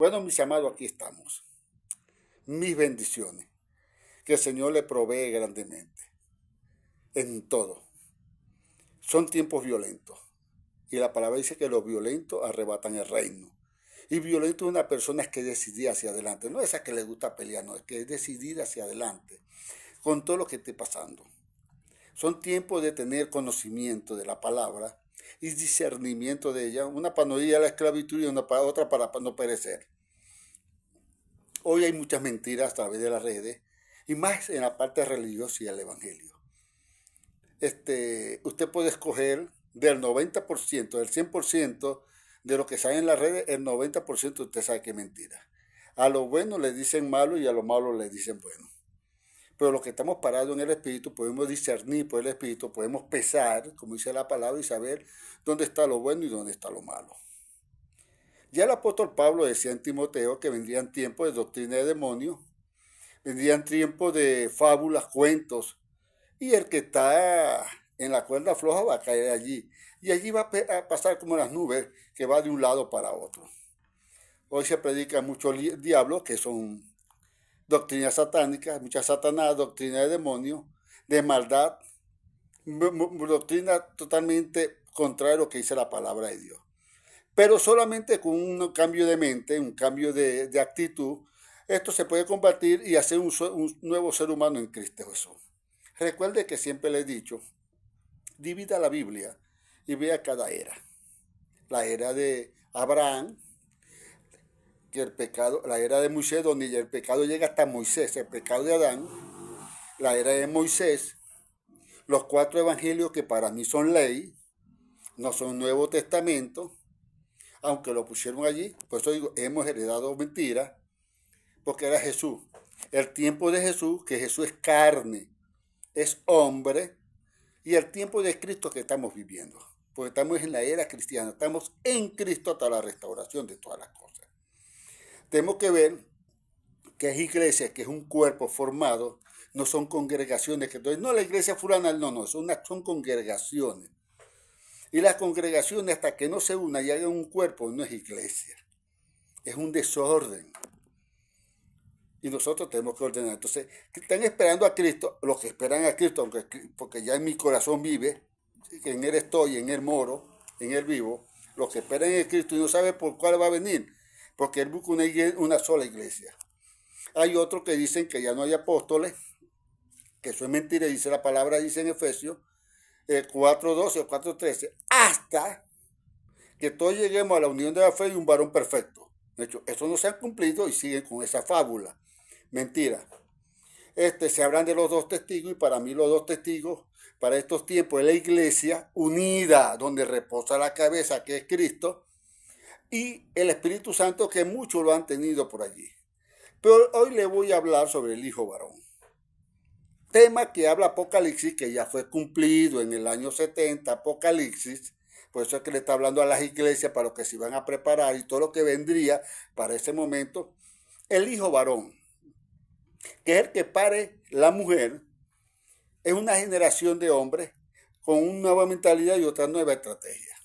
Bueno, mis amados, aquí estamos. Mis bendiciones. Que el Señor le provee grandemente. En todo. Son tiempos violentos. Y la palabra dice que los violentos arrebatan el reino. Y violento es una persona que es decidida hacia adelante. No es esa que le gusta pelear, no, es que es decidida hacia adelante. Con todo lo que esté pasando. Son tiempos de tener conocimiento de la palabra y discernimiento de ella. Una para no ir a la esclavitud y otra para no perecer. Hoy hay muchas mentiras a través de las redes y más en la parte religiosa y el evangelio. Usted puede escoger del 90%, del 100% de lo que sale en las redes, el 90% usted sabe que es mentira. A lo bueno le dicen malo y a lo malo le dicen bueno. Pero los que estamos parados en el Espíritu podemos discernir por el Espíritu, podemos pesar, como dice la palabra, y saber dónde está lo bueno y dónde está lo malo. Ya el apóstol Pablo decía en Timoteo que vendrían tiempos de doctrina de demonios, vendrían tiempos de fábulas, cuentos, y el que está en la cuerda floja va a caer allí. Y allí va a pasar como las nubes, que va de un lado para otro. Hoy se predica mucho diablo, que son doctrinas satánicas, mucha satanás, doctrina de demonios, de maldad, doctrina totalmente contraria a lo que dice la palabra de Dios. Pero solamente con un cambio de mente, un cambio de actitud, esto se puede combatir y hacer un nuevo ser humano en Cristo Jesús. Recuerde que siempre le he dicho, divida la Biblia y vea cada era. La era de Abraham, que el pecado, la era de Moisés, donde ya el pecado llega hasta Moisés, el pecado de Adán, la era de Moisés, los 4 evangelios que para mí son ley, no son Nuevo Testamento, aunque lo pusieron allí, por eso digo, hemos heredado mentiras, porque era Jesús. El tiempo de Jesús, que Jesús es carne, es hombre, y el tiempo de Cristo que estamos viviendo. Porque estamos en la era cristiana, estamos en Cristo hasta la restauración de todas las cosas. Tenemos que ver que es iglesia, que es un cuerpo formado, no son congregaciones que entonces, no, la iglesia fulana, no, son congregaciones. Y las congregaciones, hasta que no se unan y hagan un cuerpo, no es iglesia. Es un desorden. Y nosotros tenemos que ordenar. Entonces, están esperando a Cristo, los que esperan a Cristo, porque ya en mi corazón vive, que en Él estoy, en Él moro, en Él vivo, los que esperan en Cristo y no saben por cuál va a venir, porque Él busca una sola iglesia. Hay otros que dicen que ya no hay apóstoles, que eso es mentira, dice la palabra, dice en Efesios 4:12 o 4:13, hasta que todos lleguemos a la unión de la fe y un varón perfecto. De hecho, eso no se ha cumplido y siguen con esa fábula. Mentira. Se hablan de los 2 testigos y para mí los 2 testigos para estos tiempos es la iglesia unida, donde reposa la cabeza, que es Cristo, y el Espíritu Santo, que muchos lo han tenido por allí. Pero hoy le voy a hablar sobre el Hijo Varón. Tema que habla Apocalipsis, que ya fue cumplido en el año 70, Apocalipsis. Por eso es que le está hablando a las iglesias para los que se iban a preparar y todo lo que vendría para ese momento. El Hijo Varón, que es el que pare la mujer, es una generación de hombres con una nueva mentalidad y otra nueva estrategia.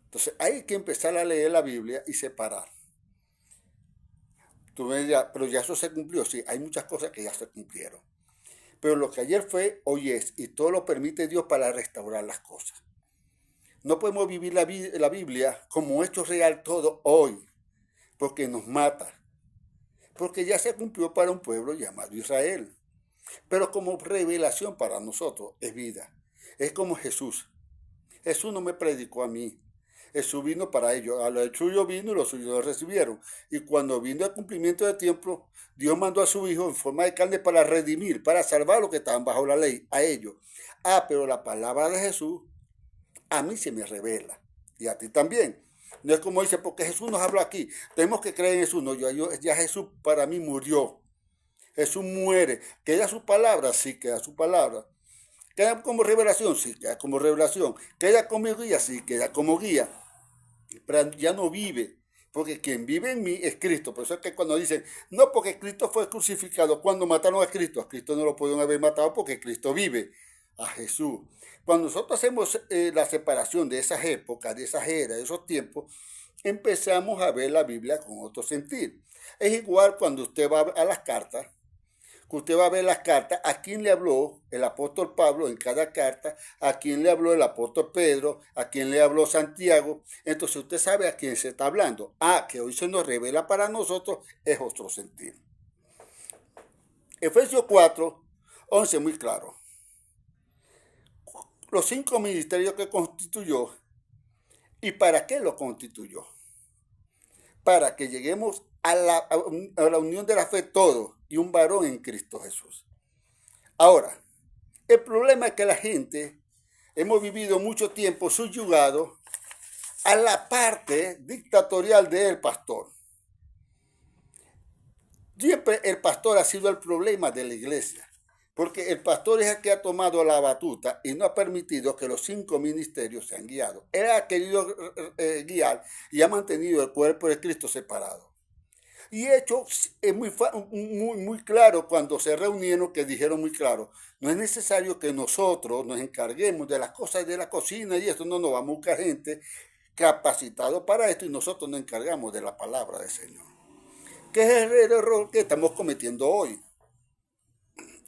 Entonces hay que empezar a leer la Biblia y separar. Tú ves ya, pero ya eso se cumplió, sí, hay muchas cosas que ya se cumplieron. Pero lo que ayer fue, hoy es, y todo lo permite Dios para restaurar las cosas. No podemos vivir la Biblia como hecho real todo hoy, porque nos mata. Porque ya se cumplió para un pueblo llamado Israel. Pero como revelación para nosotros es vida. Es como Jesús. Jesús no me predicó a mí. Jesús vino para ellos. A los suyos vino y los suyos lo recibieron. Y cuando vino el cumplimiento del tiempo, Dios mandó a su Hijo en forma de carne para redimir, para salvar a los que estaban bajo la ley, a ellos. Pero la palabra de Jesús a mí se me revela. Y a ti también. No es como dice, porque Jesús nos habló aquí. Tenemos que creer en Jesús. No, ya Jesús para mí murió. Jesús muere. ¿Queda su palabra? Sí, queda su palabra. ¿Queda como revelación? Sí, queda como revelación. ¿Queda como guía? Sí, queda como guía. Pero ya no vive. Porque quien vive en mí es Cristo. Por eso es que cuando dicen, no, porque Cristo fue crucificado. Cuando mataron a Cristo no lo pudieron haber matado porque Cristo vive. A Jesús. Cuando nosotros hacemos la separación de esas épocas, de esas eras, de esos tiempos, empezamos a ver la Biblia con otro sentido. Es igual cuando usted va a las cartas, que usted va a ver las cartas, a quién le habló el apóstol Pablo en cada carta, a quién le habló el apóstol Pedro, a quién le habló Santiago. Entonces usted sabe a quién se está hablando. Que hoy se nos revela para nosotros es otro sentido. Efesios 4:11 muy claro. Los 5 ministerios que constituyó. ¿Y para qué lo constituyó? Para que lleguemos a la unión de la fe todos y un varón en Cristo Jesús. Ahora, el problema es que la gente hemos vivido mucho tiempo subyugados a la parte dictatorial del pastor. Siempre el pastor ha sido el problema de la iglesia, porque el pastor es el que ha tomado la batuta y no ha permitido que los 5 ministerios sean guiados. Él ha querido guiar y ha mantenido el cuerpo de Cristo separado. Y hecho es muy claro cuando se reunieron, que dijeron muy claro, no es necesario que nosotros nos encarguemos de las cosas de la cocina y esto, no nos vamos a buscar gente capacitado para esto y nosotros nos encargamos de la palabra del Señor. ¿Qué es el error que estamos cometiendo hoy?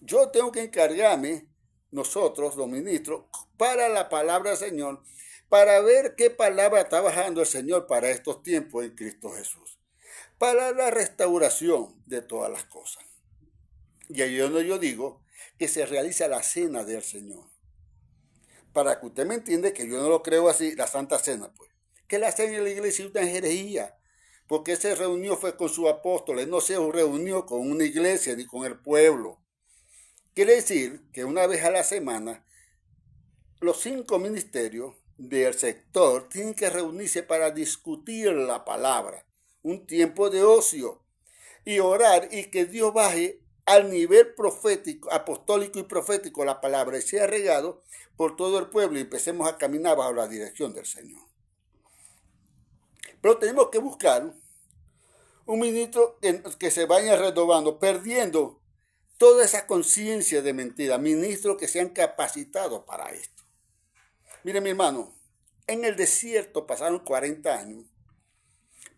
Yo tengo que encargarme, nosotros los ministros, para la palabra del Señor, para ver qué palabra está bajando el Señor para estos tiempos en Cristo Jesús, para la restauración de todas las cosas. Y ahí es donde yo digo que se realiza la cena del Señor. Para que usted me entienda que yo no lo creo así, la Santa Cena, pues. Que la cena en la iglesia es una herejía, porque se reunió fue con sus apóstoles, no se reunió con una iglesia ni con el pueblo. Quiere decir que una vez a la semana, los 5 ministerios del sector tienen que reunirse para discutir la palabra, un tiempo de ocio, y orar y que Dios baje al nivel profético, apostólico y profético la palabra y sea regado por todo el pueblo y empecemos a caminar bajo la dirección del Señor. Pero tenemos que buscar un ministro que se vaya renovando, perdiendo toda esa conciencia de mentira, ministros que sean capacitados para esto. Mire, mi hermano, en el desierto pasaron 40 años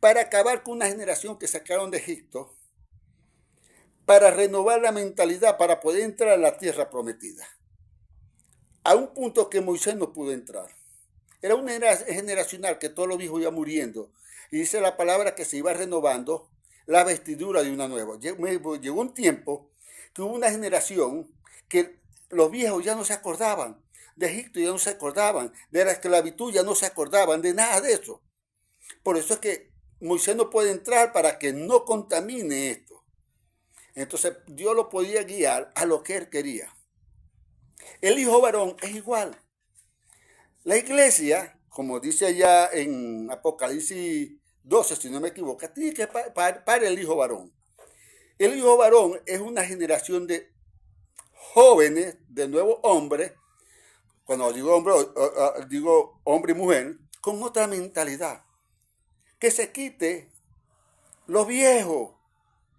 para acabar con una generación que sacaron de Egipto, para renovar la mentalidad, para poder entrar a la tierra prometida. A un punto que Moisés no pudo entrar. Era una era generacional que todos los viejos iban muriendo. Y dice la palabra que se iba renovando la vestidura de una nueva. Llegó un tiempo que hubo una generación que los viejos ya no se acordaban. De Egipto ya no se acordaban. De la esclavitud ya no se acordaban. De nada de eso. Por eso es que Moisés no puede entrar para que no contamine esto. Entonces Dios lo podía guiar a lo que él quería. El hijo varón es igual. La iglesia, como dice allá en Apocalipsis 12, si no me equivoco, tiene que para el hijo varón. El hijo varón es una generación de jóvenes, de nuevos hombres, cuando digo hombre y mujer, con otra mentalidad. Que se quite lo viejo,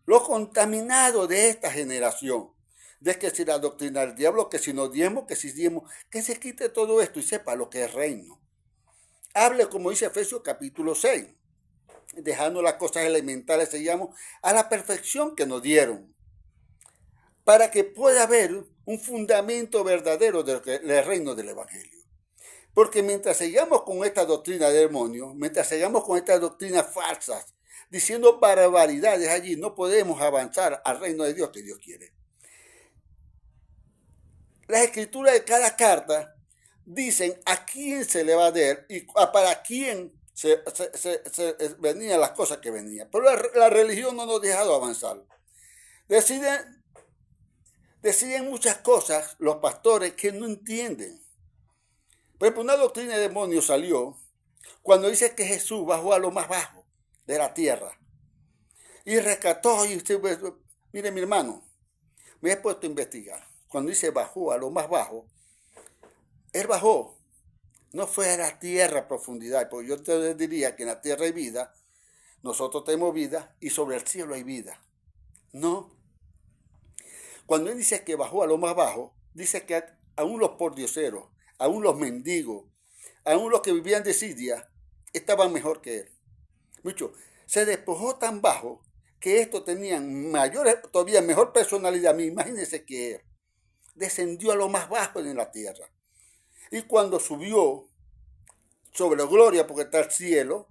lo contaminado de esta generación. De que si la doctrina del diablo, que si no diezmo, que si diezmo, que se quite todo esto y sepa lo que es reino. Hable como dice Efesios capítulo 6, dejando las cosas elementales, se llama, a la perfección que nos dieron, para que pueda haber un fundamento verdadero del reino del evangelio. Porque mientras sigamos con esta doctrina de demonios, mientras sigamos con estas doctrinas falsas, diciendo barbaridades allí, no podemos avanzar al reino de Dios que Dios quiere. Las escrituras de cada carta dicen a quién se le va a dar y para quién se venían las cosas que venían. Pero la religión no nos ha dejado avanzar. Deciden muchas cosas los pastores que no entienden. Por ejemplo, una doctrina de demonios salió cuando dice que Jesús bajó a lo más bajo de la tierra y rescató. Y usted, mire, mi hermano, me he puesto a investigar. Cuando dice bajó a lo más bajo, él bajó, no fue a la tierra a profundidad, porque yo te diría que en la tierra hay vida, nosotros tenemos vida y sobre el cielo hay vida. No. Cuando él dice que bajó a lo más bajo, dice que aún los pordioseros, aún los mendigos, aún los que vivían de Siria, estaban mejor que él. Mucho. Se despojó tan bajo que estos tenían todavía mejor personalidad. Imagínense que él descendió a lo más bajo de la tierra. Y cuando subió sobre la gloria, porque está el cielo,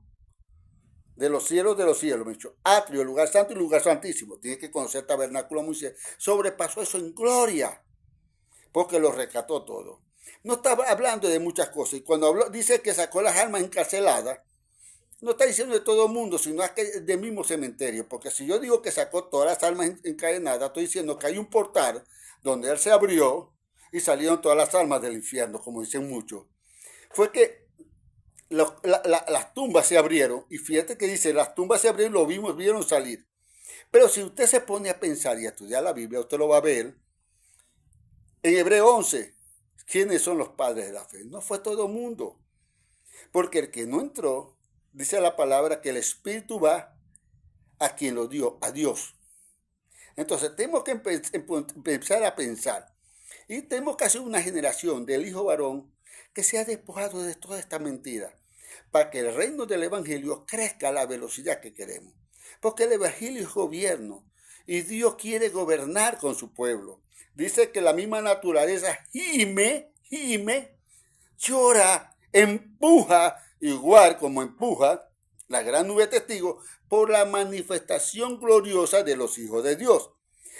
de los cielos, mucho. Atrio, lugar santo y lugar santísimo. Tiene que conocer el tabernáculo Moisés. Sobrepasó eso en gloria, porque lo rescató todo. No estaba hablando de muchas cosas. Y cuando habló, dice que sacó las almas encarceladas, no está diciendo de todo el mundo, sino del mismo cementerio. Porque si yo digo que sacó todas las almas encadenadas, estoy diciendo que hay un portal donde él se abrió y salieron todas las almas del infierno, como dicen muchos. Fue que las tumbas se abrieron, y fíjate que dice, las tumbas se abrieron y lo vieron salir. Pero si usted se pone a pensar y a estudiar la Biblia, usted lo va a ver en Hebreo 11. ¿Quiénes son los padres de la fe? No fue todo el mundo. Porque el que no entró, dice la palabra que el Espíritu va a quien lo dio, a Dios. Entonces tenemos que empezar a pensar. Y tenemos que hacer una generación del hijo varón que sea despojado de toda esta mentira, para que el reino del evangelio crezca a la velocidad que queremos. Porque el evangelio es gobierno y Dios quiere gobernar con su pueblo. Dice que la misma naturaleza gime, llora, empuja, igual como empuja la gran nube de testigos por la manifestación gloriosa de los hijos de Dios.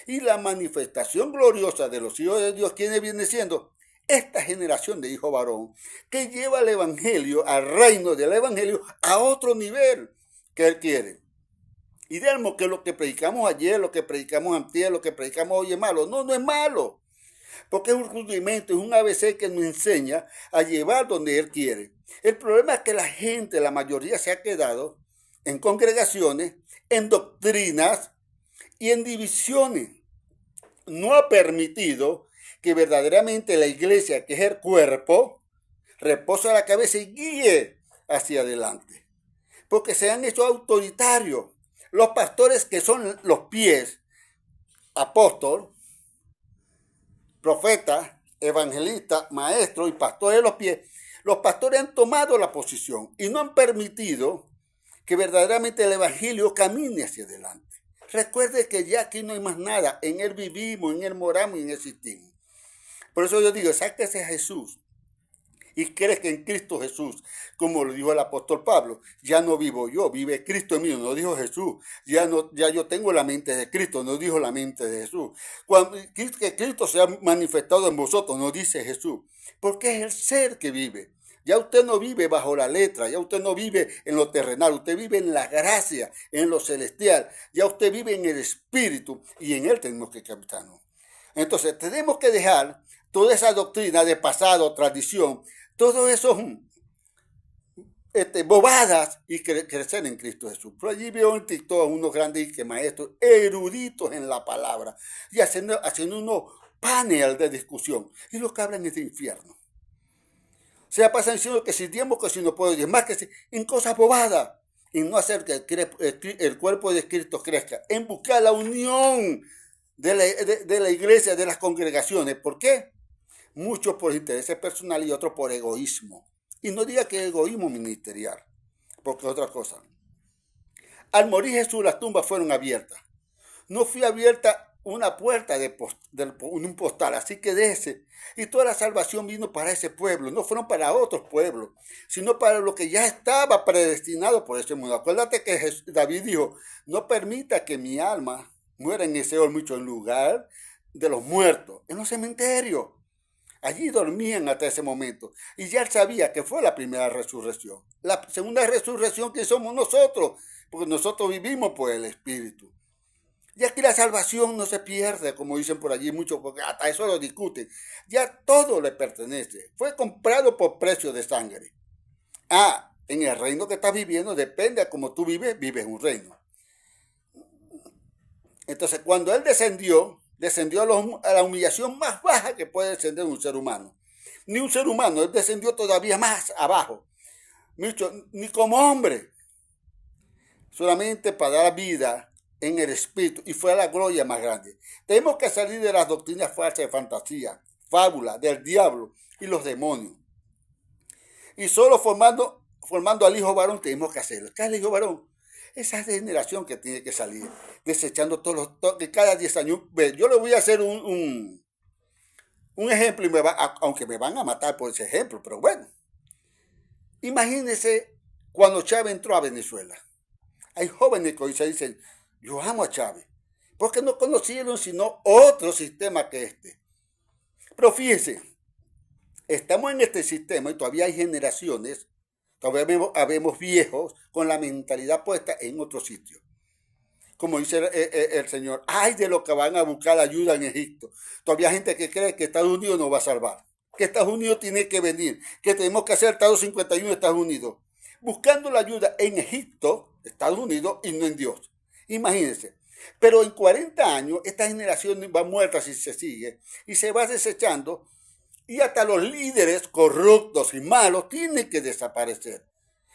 Y la manifestación gloriosa de los hijos de Dios, ¿quiénes viene siendo? Esta generación de hijo varón que lleva el evangelio, al reino del evangelio, a otro nivel que él quiere. Y digamos que lo que predicamos ayer, lo que predicamos antier, lo que predicamos hoy es malo. No, no es malo. Porque es un rudimento, es un ABC que nos enseña a llevar donde él quiere. El problema es que la gente, la mayoría, se ha quedado en congregaciones, en doctrinas y en divisiones. No ha permitido que verdaderamente la iglesia, que es el cuerpo, repose la cabeza y guíe hacia adelante. Porque se han hecho autoritarios. Los pastores, que son los pies, apóstol, profeta, evangelista, maestro y pastores de los pies, los pastores han tomado la posición y no han permitido que verdaderamente el evangelio camine hacia adelante. Recuerde que ya aquí no hay más nada. En él vivimos, en él moramos y en él existimos. Por eso yo digo, sáquese a Jesús y crees que en Cristo Jesús, como lo dijo el apóstol Pablo, ya no vivo yo, vive Cristo en mí, no dijo Jesús. Ya yo tengo la mente de Cristo, no dijo la mente de Jesús. Que Cristo se ha manifestado en vosotros, no dice Jesús, porque es el ser que vive. Ya usted no vive bajo la letra, ya usted no vive en lo terrenal, usted vive en la gracia, en lo celestial, ya usted vive en el Espíritu y en él tenemos que caminar. Entonces tenemos que dejar toda esa doctrina de pasado, tradición, todo eso bobadas y crecer en Cristo Jesús. Por allí veo en TikTok unos grandes maestros eruditos en la palabra y haciendo unos panel de discusión y lo que hablan es de infierno. O sea, pasan diciendo que si diezmo, que si no puedo diezmar, que si en cosas bobadas y no hacer que el cuerpo de Cristo crezca, en buscar la unión de la iglesia, de las congregaciones. ¿Por qué? Muchos por intereses personales y otros por egoísmo. Y no diga que es egoísmo ministerial, porque es otra cosa. Al morir Jesús, las tumbas fueron abiertas. No fue abierta una puerta de un postal, así que de ese. Y toda la salvación vino para ese pueblo, no fueron para otros pueblos, sino para lo que ya estaba predestinado por ese mundo. Acuérdate que David dijo, no permita que mi alma muera en ese mucho en lugar de los muertos, en los cementerios. Allí dormían hasta ese momento. Y ya él sabía que fue la primera resurrección. La segunda resurrección que somos nosotros, porque nosotros vivimos por el Espíritu. Y aquí la salvación no se pierde, como dicen por allí muchos, porque hasta eso lo discuten. Ya todo le pertenece. Fue comprado por precio de sangre. En el reino que estás viviendo, depende de cómo tú vives, vives un reino. Entonces, cuando él descendió a la humillación más baja que puede descender un ser humano. Ni un ser humano, él descendió todavía más abajo. Ni como hombre. Solamente para dar vida en el espíritu, y fue la gloria más grande. Tenemos que salir de las doctrinas falsas de fantasía, fábula, del diablo y los demonios. Y solo formando al hijo varón tenemos que hacerlo. ¿Qué es el hijo varón? Esa generación que tiene que salir, desechando que cada 10 años. Ve, yo le voy a hacer un ejemplo, aunque me van a matar por ese ejemplo, pero bueno. Imagínense cuando Chávez entró a Venezuela. Hay jóvenes que hoy se dicen, yo amo a Chávez, porque no conocieron sino otro sistema que este. Pero fíjense, estamos en este sistema y todavía hay generaciones, todavía habemos viejos con la mentalidad puesta en otro sitio. Como dice el Señor, ay de lo que van a buscar ayuda en Egipto. Todavía hay gente que cree que Estados Unidos nos va a salvar, que Estados Unidos tiene que venir, que tenemos que hacer el Tratado 51 de Estados Unidos, buscando la ayuda en Egipto, Estados Unidos, y no en Dios. Imagínense. Pero en 40 años, esta generación va muerta si se sigue, y se va desechando, y hasta los líderes corruptos y malos tienen que desaparecer.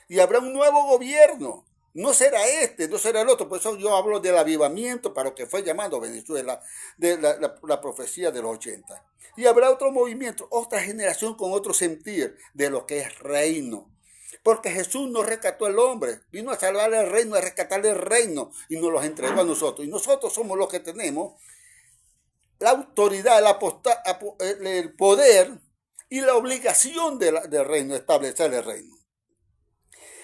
Y habrá un nuevo gobierno. No será este, no será el otro. Por eso yo hablo del avivamiento para lo que fue llamado Venezuela, de la profecía de los 80. Y habrá otro movimiento, otra generación con otro sentir de lo que es reino. Porque Jesús no rescató al hombre, vino a salvar el reino, a rescatar el reino y nos los entregó a nosotros. Y nosotros somos los que tenemos la autoridad, el poder y la obligación del reino, establecer el reino.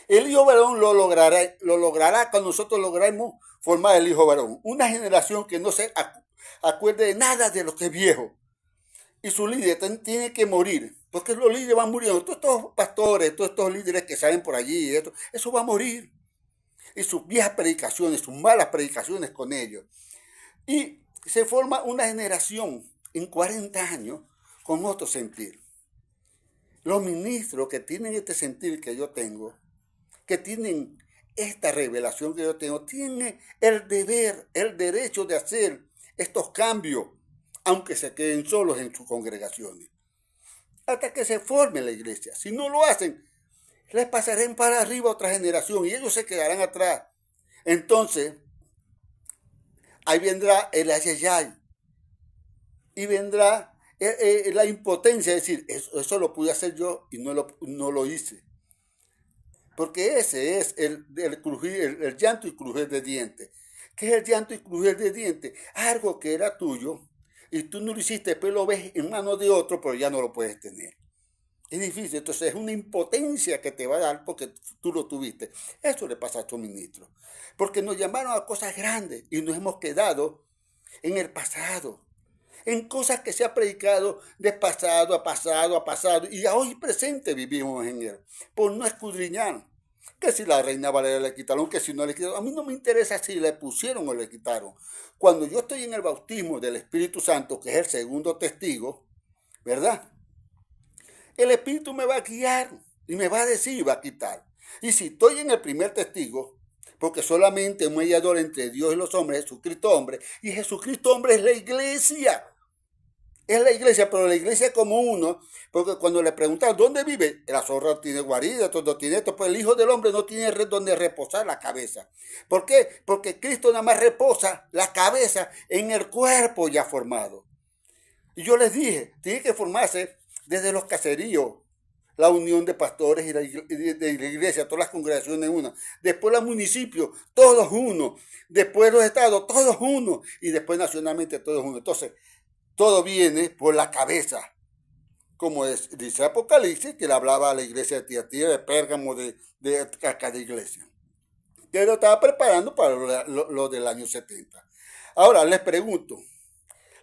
El hijo varón lo logrará cuando nosotros logremos formar el hijo varón. Una generación que no se acuerde de nada de lo que es viejo. Y su líder tiene que morir, porque los líderes van muriendo. Todos estos pastores, todos estos líderes que salen por allí, eso va a morir. Y sus viejas predicaciones, sus malas predicaciones con ellos. Y se forma una generación en 40 años con otro sentir. Los ministros que tienen este sentir que yo tengo, que tienen esta revelación que yo tengo, tienen el deber, el derecho de hacer estos cambios, aunque se queden solos en sus congregaciones, hasta que se forme la iglesia. Si no lo hacen, les pasarán para arriba a otra generación y ellos se quedarán atrás. Entonces, ahí vendrá el ayayay y vendrá la impotencia de decir, eso lo pude hacer yo y no lo hice. Porque ese es el llanto y crujir de dientes. ¿Qué es el llanto y crujir de dientes? Algo que era tuyo y tú no lo hiciste, después lo ves en manos de otro, pero ya no lo puedes tener. Es difícil, entonces es una impotencia que te va a dar porque tú lo tuviste. Eso le pasa a estos ministros. Porque nos llamaron a cosas grandes y nos hemos quedado en el pasado. En cosas que se ha predicado de pasado a pasado a pasado. Y a hoy presente vivimos en él. Por no escudriñar. Que si la reina Valeria le quitaron, que si no le quitaron. A mí no me interesa si le pusieron o le quitaron. Cuando yo estoy en el bautismo del Espíritu Santo, que es el segundo testigo, ¿verdad? El Espíritu me va a guiar y me va a decir y va a quitar. Y si estoy en el primer testigo, porque solamente un mediador entre Dios y los hombres, Jesucristo hombre, y Jesucristo hombre es la iglesia. Es la iglesia, pero la iglesia como uno, porque cuando le preguntan ¿dónde vive? La zorra tiene guarida, todo tiene esto, pues el Hijo del Hombre no tiene donde reposar la cabeza. ¿Por qué? Porque Cristo nada más reposa la cabeza en el cuerpo ya formado. Y yo les dije, tiene que formarse desde los caseríos, la unión de pastores y de la iglesia, todas las congregaciones una. Después los municipios, todos uno. Después los estados, todos uno. Y después nacionalmente, todos uno. Entonces, todo viene por la cabeza. Como dice Apocalipsis, que le hablaba a la iglesia de Tiatira, de Pérgamo, de cada iglesia. Que lo estaba preparando para lo del año 70. Ahora, les pregunto,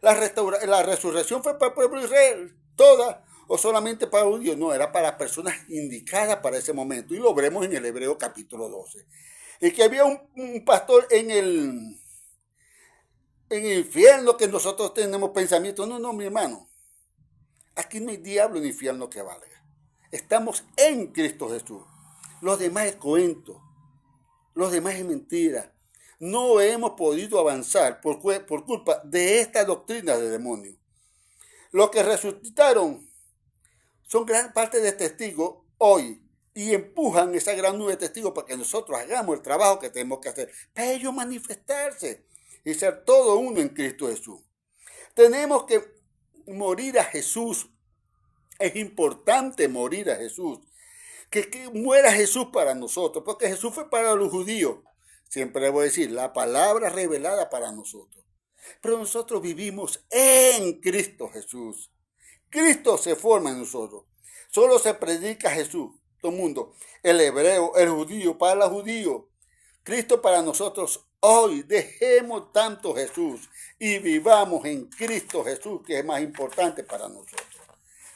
¿la resurrección fue para el pueblo de Israel toda o solamente para los judíos? No, era para las personas indicadas para ese momento. Y lo veremos en el Hebreo capítulo 12. Y que había un pastor en el infierno que nosotros tenemos pensamientos. No, mi hermano. Aquí no hay diablo ni infierno que valga. Estamos en Cristo Jesús. Los demás es cuento. Los demás es mentira. No hemos podido avanzar por culpa de esta doctrina de demonios. Los que resucitaron son gran parte de testigos hoy y empujan esa gran nube de testigos para que nosotros hagamos el trabajo que tenemos que hacer. Para ellos manifestarse y ser todo uno en Cristo Jesús. Tenemos que morir a Jesús. Es importante morir a Jesús. Que muera Jesús para nosotros, porque Jesús fue para los judíos. Siempre le voy a decir, la palabra revelada para nosotros. Pero nosotros vivimos en Cristo Jesús. Cristo se forma en nosotros. Solo se predica Jesús. Todo el mundo. El hebreo, el judío, para los judíos. Cristo para nosotros hoy. Dejemos tanto Jesús y vivamos en Cristo Jesús, que es más importante para nosotros.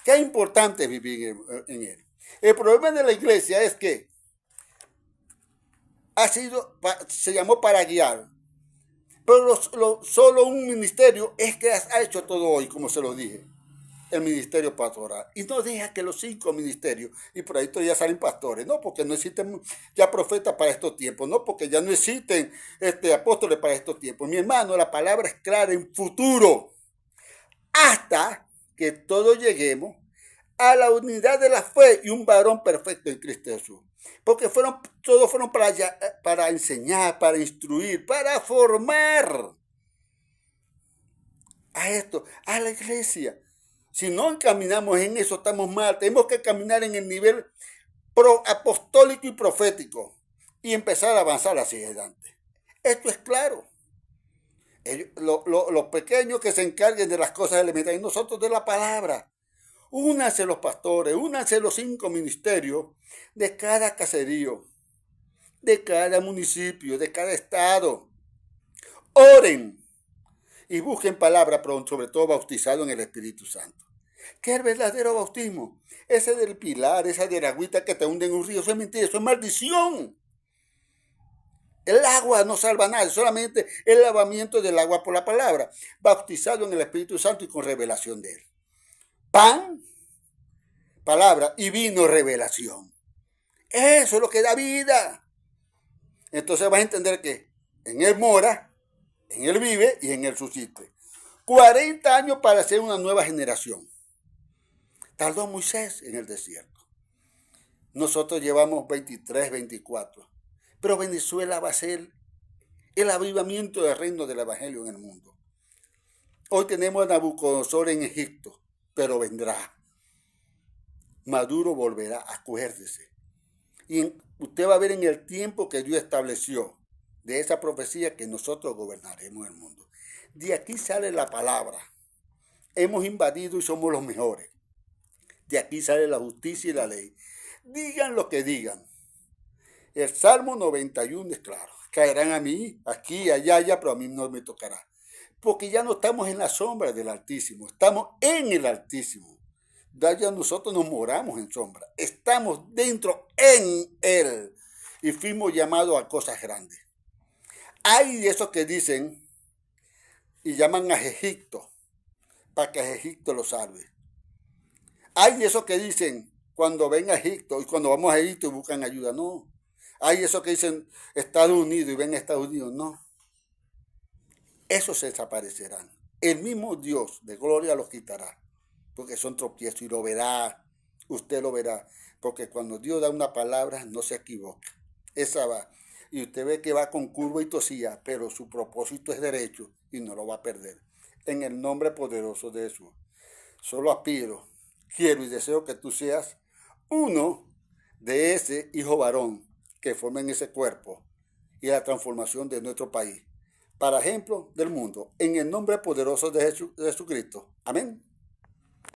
¿Qué es importante vivir en Él? El problema de la iglesia es que se llamó para guiar. Pero solo un ministerio es que ha hecho todo hoy, como se lo dije. El ministerio pastoral. Y no deja que los 5 ministerios, y por ahí todavía salen pastores, no porque no existen ya profetas para estos tiempos, no porque ya no existen apóstoles para estos tiempos. Mi hermano, la palabra es clara en futuro. Hasta que todos lleguemos a la unidad de la fe y un varón perfecto en Cristo Jesús. Porque todos fueron para enseñar, para instruir, para formar a la iglesia. Si no encaminamos en eso, estamos mal. Tenemos que caminar en el nivel apostólico y profético y empezar a avanzar hacia adelante. Esto es claro. Los pequeños que se encarguen de las cosas elementales y nosotros de la palabra. Únanse los pastores, únanse los 5 ministerios de cada caserío, de cada municipio, de cada estado. Oren y busquen palabra, pero sobre todo bautizado en el Espíritu Santo. ¿Qué es el verdadero bautismo? Ese del pilar, esa de la agüita que te hunde en un río, eso es mentira, eso es maldición. El agua no salva nada, solamente el lavamiento del agua por la palabra, bautizado en el Espíritu Santo y con revelación de él. Pan, palabra, y vino, revelación. Eso es lo que da vida. Entonces vas a entender que en él mora, en él vive y en él subsiste. 40 años para hacer una nueva generación. Tardó Moisés en el desierto. Nosotros llevamos 23, 24. Pero Venezuela va a ser el avivamiento del reino del evangelio en el mundo. Hoy tenemos a Nabucodonosor en Egipto, pero vendrá. Maduro volverá, acuérdese. Y usted va a ver en el tiempo que Dios estableció de esa profecía que nosotros gobernaremos el mundo. De aquí sale la palabra. Hemos invadido y somos los mejores. De aquí sale la justicia y la ley. Digan lo que digan. El Salmo 91 es claro. Caerán a mí, aquí, allá, pero a mí no me tocará. Porque ya no estamos en la sombra del Altísimo. Estamos en el Altísimo. Ya nosotros nos moramos en sombra. Estamos dentro en Él. Y fuimos llamados a cosas grandes. Hay de esos que dicen y llaman a Egipto para que Egipto lo salve. Hay de esos que dicen cuando ven a Egipto y cuando vamos a Egipto y buscan ayuda. No. Hay esos que dicen Estados Unidos y ven a Estados Unidos. No. Esos se desaparecerán. El mismo Dios de gloria los quitará. Porque son tropiezos y lo verá. Usted lo verá. Porque cuando Dios da una palabra no se equivoca. Esa va. Y usted ve que va con curva y tosía, pero su propósito es derecho y no lo va a perder. En el nombre poderoso de Jesús. Solo aspiro, quiero y deseo que tú seas uno de ese hijo varón que formen ese cuerpo y la transformación de nuestro país. Para ejemplo del mundo, en el nombre poderoso de Jesucristo. Amén.